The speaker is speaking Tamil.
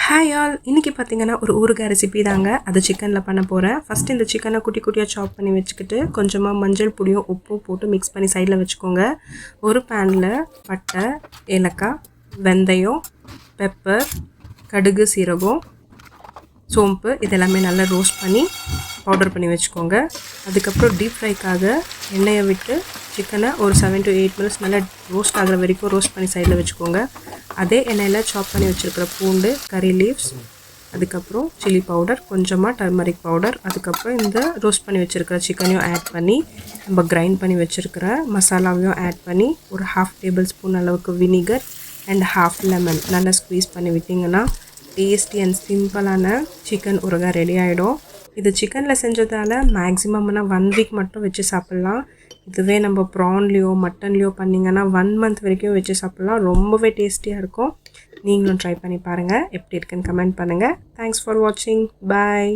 ஹாய் ஆல், இன்றைக்கி பார்த்தீங்கன்னா ஒரு ஊறுகாய் ரெசிபி தாங்க. அது சிக்கனில் பண்ண போகிறேன். ஃபஸ்ட்டு இந்த சிக்கனை குட்டி குட்டியாக சாப் பண்ணி வச்சுக்கிட்டு கொஞ்சமாக மஞ்சள் பொடியும் உப்பும் போட்டு மிக்ஸ் பண்ணி சைடில் வச்சுக்கோங்க. ஒரு பேனில் பட்டை, ஏலக்காய், வெந்தயம், பெப்பர், கடுகு, சீரகம், சோம்பு இதெல்லாமே நல்லா ரோஸ்ட் பண்ணி பவுடர் பண்ணி வச்சுக்கோங்க. அதுக்கப்புறம் டீப் ஃப்ரைக்காக எண்ணெயை விட்டு சிக்கனை ஒரு 7 to 8 minutes நல்லா ரோஸ்ட் ஆகிற வரைக்கும் ரோஸ்ட் பண்ணி சைடில் வச்சுக்கோங்க. அதே எண்ணெயில் சாப் பண்ணி வச்சுருக்கிற பூண்டு, கறி லீவ்ஸ், அதுக்கப்புறம் சில்லி பவுடர், கொஞ்சமாக டர்மரிக் பவுடர், அதுக்கப்புறம் இந்த ரோஸ்ட் பண்ணி வச்சுருக்கிற சிக்கனையும் ஆட் பண்ணி நம்ம கிரைண்ட் பண்ணி வச்சுருக்கிற மசாலாவையும் ஆட் பண்ணி ஒரு 1/2 tablespoon அளவுக்கு வினிகர் அண்ட் 1/2 லெமன் நல்லா ஸ்க்வீஸ் பண்ணி விட்டிங்கன்னா டேஸ்டி அண்ட் சிம்பிளான சிக்கன் ஊறுகாய் ரெடி ஆகிடும். இது சிக்கனில் செஞ்சதால் மேக்ஸிமம்னா 1 week மட்டும் வச்சு சாப்பிட்லாம். இதுவே நம்ம ப்ரான்லேயோ மட்டன்லேயோ பண்ணிங்கன்னா 1 month வரைக்கும் வச்சு சாப்பிட்லாம். ரொம்பவே டேஸ்டியாக இருக்கும். நீங்களும் ட்ரை பண்ணி பாருங்கள். எப்படி இருக்குன்னு கமெண்ட் பண்ணுங்கள். தேங்க்ஸ் ஃபார் வாட்சிங். பாய்.